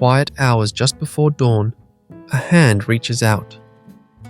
quiet hours just before dawn, a hand reaches out,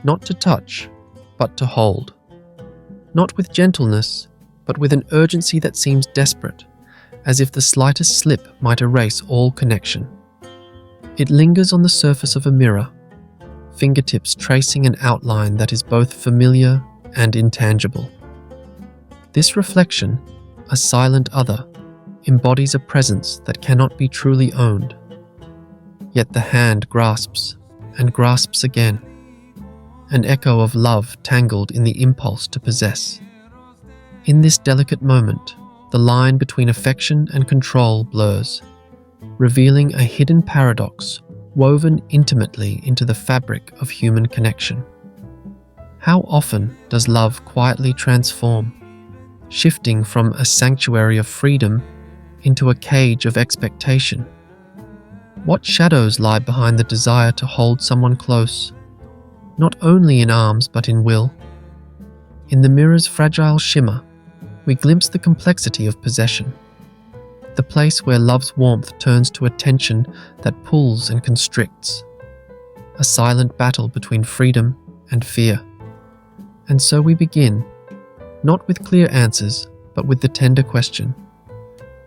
not to touch, but to hold. Not with gentleness, but with an urgency that seems desperate, as if the slightest slip might erase all connection. It lingers on the surface of a mirror, fingertips tracing an outline that is both familiar and intangible. This reflection, a silent other, embodies a presence that cannot be truly owned. Yet the hand grasps and grasps again, an echo of love tangled in the impulse to possess. In this delicate moment, the line between affection and control blurs, revealing a hidden paradox woven intimately into the fabric of human connection. How often does love quietly transform, shifting from a sanctuary of freedom into a cage of expectation? What shadows lie behind the desire to hold someone close, not only in arms but in will? In the mirror's fragile shimmer, we glimpse the complexity of possession, the place where love's warmth turns to a tension that pulls and constricts, a silent battle between freedom and fear. And so we begin, not with clear answers, but with the tender question: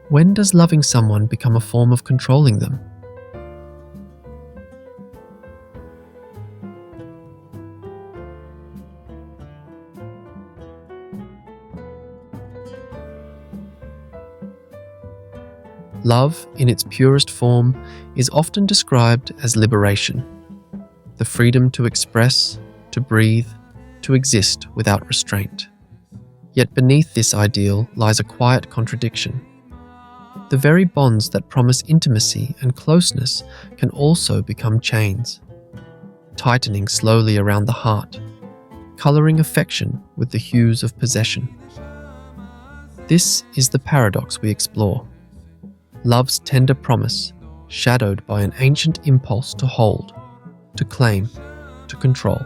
when does loving someone become a form of controlling them? Love, in its purest form, is often described as liberation, the freedom to express, to breathe, to exist without restraint. Yet beneath this ideal lies a quiet contradiction. The very bonds that promise intimacy and closeness can also become chains, tightening slowly around the heart, coloring affection with the hues of possession. This is the paradox we explore. Love's tender promise, shadowed by an ancient impulse to hold, to claim, to control.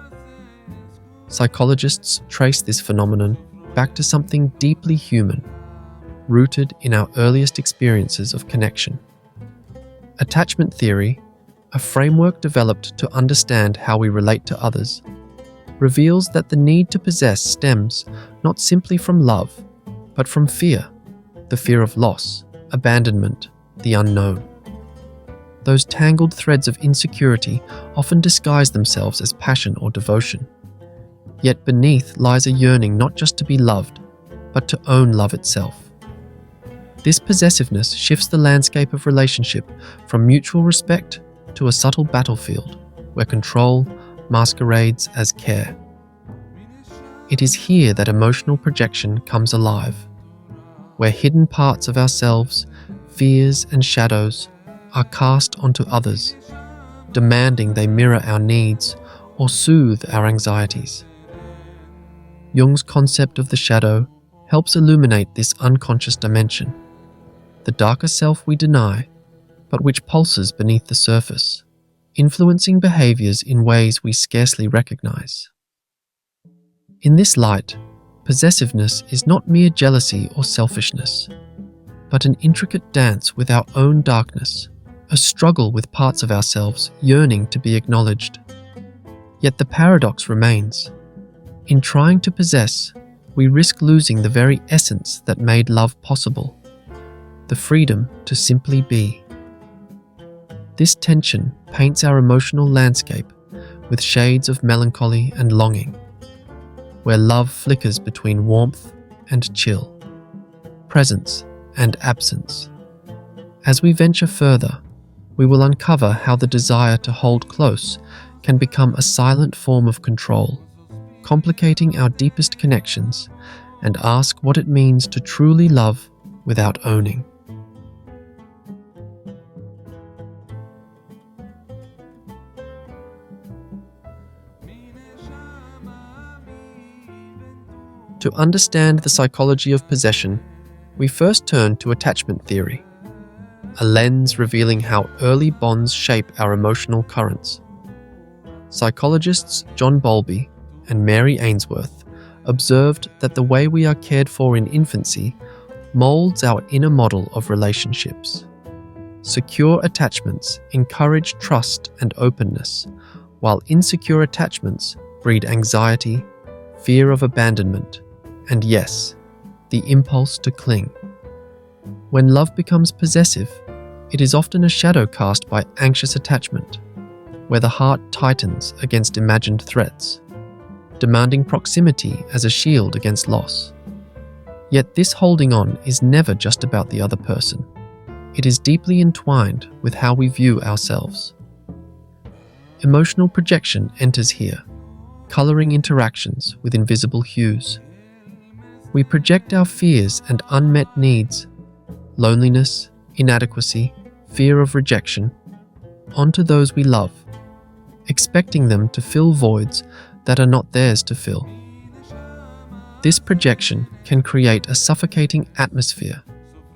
Psychologists trace this phenomenon back to something deeply human, rooted in our earliest experiences of connection. Attachment theory, a framework developed to understand how we relate to others, reveals that the need to possess stems not simply from love, but from fear, the fear of loss, abandonment, the unknown. Those tangled threads of insecurity often disguise themselves as passion or devotion. Yet beneath lies a yearning not just to be loved, but to own love itself. This possessiveness shifts the landscape of relationship from mutual respect to a subtle battlefield where control masquerades as care. It is here that emotional projection comes alive, where hidden parts of ourselves, fears and shadows, are cast onto others, demanding they mirror our needs or soothe our anxieties. Jung's concept of the shadow helps illuminate this unconscious dimension, the darker self we deny, but which pulses beneath the surface, influencing behaviors in ways we scarcely recognize. In this light, possessiveness is not mere jealousy or selfishness, but an intricate dance with our own darkness, a struggle with parts of ourselves yearning to be acknowledged. Yet the paradox remains. In trying to possess, we risk losing the very essence that made love possible, the freedom to simply be. This tension paints our emotional landscape with shades of melancholy and longing, where love flickers between warmth and chill, presence and absence. As we venture further, we will uncover how the desire to hold close can become a silent form of control, complicating our deepest connections, and ask what it means to truly love without owning. To understand the psychology of possession, we first turn to attachment theory, a lens revealing how early bonds shape our emotional currents. Psychologists John Bowlby and Mary Ainsworth observed that the way we are cared for in infancy molds our inner model of relationships. Secure attachments encourage trust and openness, while insecure attachments breed anxiety, fear of abandonment, and yes, the impulse to cling. When love becomes possessive, it is often a shadow cast by anxious attachment, where the heart tightens against imagined threats, demanding proximity as a shield against loss. Yet this holding on is never just about the other person. It is deeply entwined with how we view ourselves. Emotional projection enters here, coloring interactions with invisible hues. We project our fears and unmet needs, loneliness, inadequacy, fear of rejection, onto those we love, expecting them to fill voids that are not theirs to fill. This projection can create a suffocating atmosphere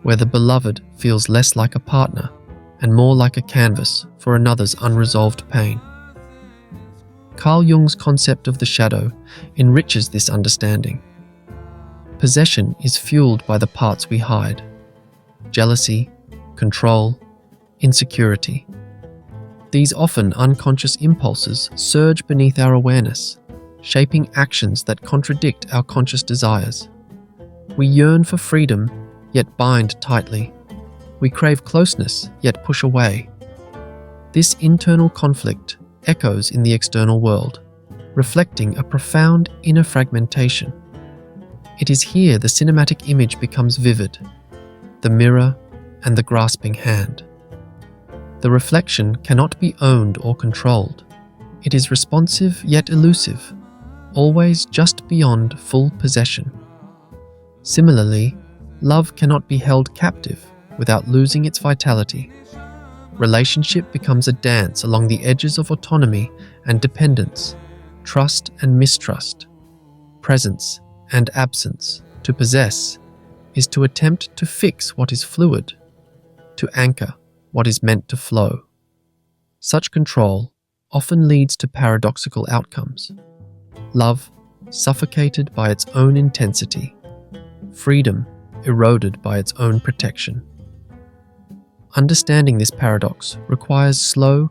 where the beloved feels less like a partner and more like a canvas for another's unresolved pain. Carl Jung's concept of the shadow enriches this understanding. Possession is fueled by the parts we hide: jealousy, control, insecurity. These often unconscious impulses surge beneath our awareness, shaping actions that contradict our conscious desires. We yearn for freedom, yet bind tightly. We crave closeness, yet push away. This internal conflict echoes in the external world, reflecting a profound inner fragmentation. It is here the cinematic image becomes vivid: the mirror and the grasping hand. The reflection cannot be owned or controlled. It is responsive yet elusive, always just beyond full possession. Similarly, love cannot be held captive without losing its vitality. Relationship becomes a dance along the edges of autonomy and dependence, trust and mistrust, presence and absence. To possess is to attempt to fix what is fluid, to anchor what is meant to flow. Such control often leads to paradoxical outcomes: love suffocated by its own intensity, freedom eroded by its own protection. Understanding this paradox requires slow,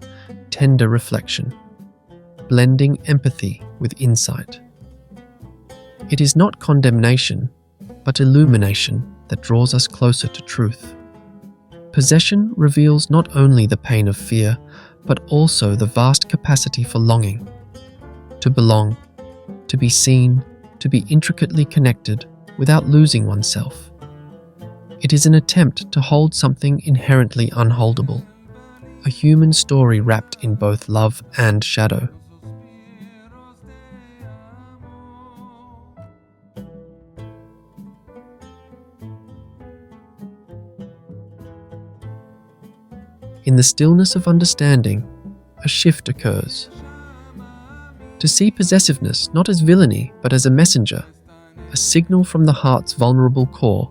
tender reflection, blending empathy with insight. It is not condemnation, but illumination that draws us closer to truth. Possession reveals not only the pain of fear, but also the vast capacity for longing, to belong, to be seen, to be intricately connected without losing oneself. It is an attempt to hold something inherently unholdable, a human story wrapped in both love and shadow. In the stillness of understanding, a shift occurs. To see possessiveness not as villainy but as a messenger, a signal from the heart's vulnerable core,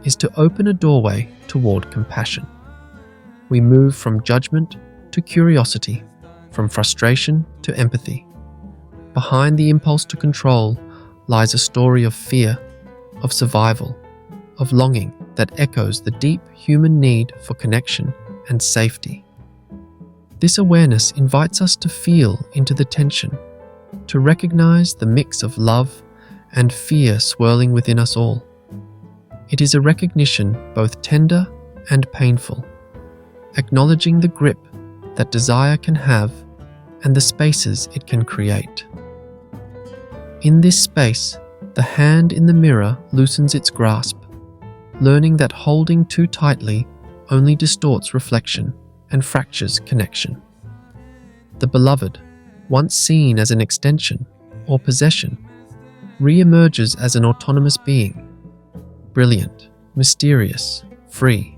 is to open a doorway toward compassion. We move from judgment to curiosity, from frustration to empathy. Behind the impulse to control lies a story of fear, of survival, of longing that echoes the deep human need for connection and safety. This awareness invites us to feel into the tension, to recognize the mix of love and fear swirling within us all. It is a recognition both tender and painful, acknowledging the grip that desire can have and the spaces it can create. In this space, the hand in the mirror loosens its grasp, learning that holding too tightly only distorts reflection and fractures connection. The beloved, once seen as an extension or possession, re-emerges as an autonomous being, brilliant, mysterious, free.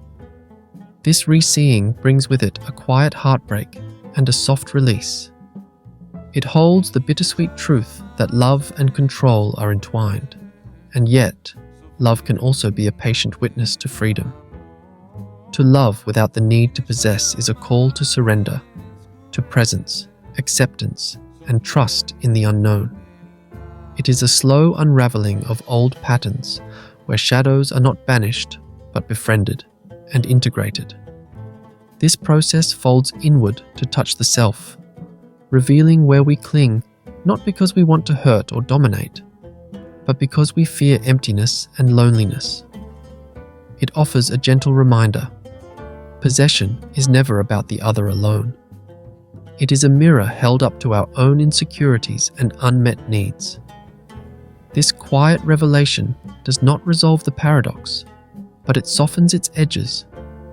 This re-seeing brings with it a quiet heartbreak and a soft release. It holds the bittersweet truth that love and control are entwined, and yet, love can also be a patient witness to freedom. To love without the need to possess is a call to surrender, to presence, acceptance, and trust in the unknown. It is a slow unraveling of old patterns where shadows are not banished, but befriended and integrated. This process folds inward to touch the self, revealing where we cling, not because we want to hurt or dominate, but because we fear emptiness and loneliness. It offers a gentle reminder: possession is never about the other alone. It is a mirror held up to our own insecurities and unmet needs. This quiet revelation does not resolve the paradox, but it softens its edges,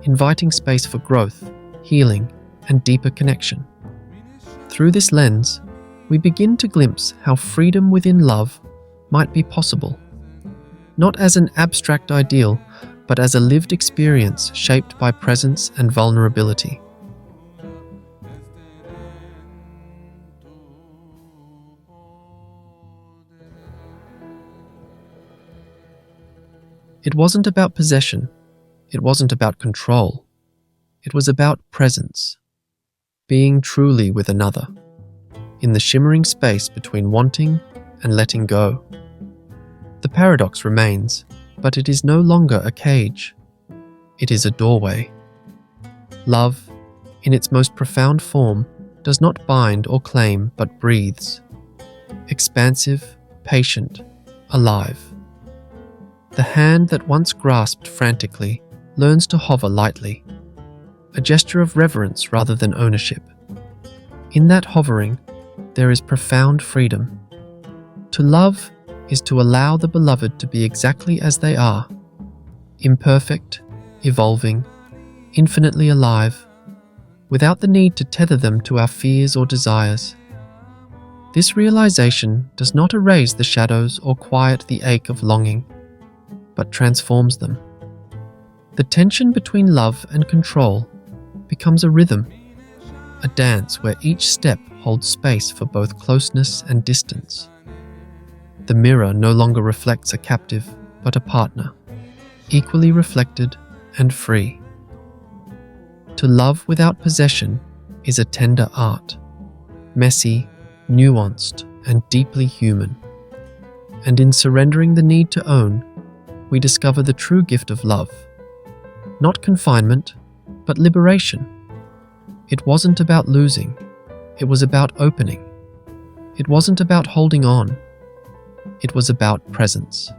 inviting space for growth, healing, and deeper connection. Through this lens, we begin to glimpse how freedom within love might be possible, not as an abstract ideal, but as a lived experience shaped by presence and vulnerability. It wasn't about possession. It wasn't about control. It was about presence, being truly with another, in the shimmering space between wanting and letting go. The paradox remains, but it is no longer a cage. It is a doorway. Love, in its most profound form, does not bind or claim but breathes. Expansive, patient, alive. The hand that once grasped frantically learns to hover lightly, a gesture of reverence rather than ownership. In that hovering, there is profound freedom. To love is to allow the beloved to be exactly as they are, imperfect, evolving, infinitely alive, without the need to tether them to our fears or desires. This realization does not erase the shadows or quiet the ache of longing, but transforms them. The tension between love and control becomes a rhythm, a dance where each step holds space for both closeness and distance. The mirror no longer reflects a captive, but a partner, equally reflected and free. To love without possession is a tender art, messy, nuanced, and deeply human. And in surrendering the need to own, we discover the true gift of love. Not confinement, but liberation. It wasn't about losing, it was about opening. It wasn't about holding on, it was about presence.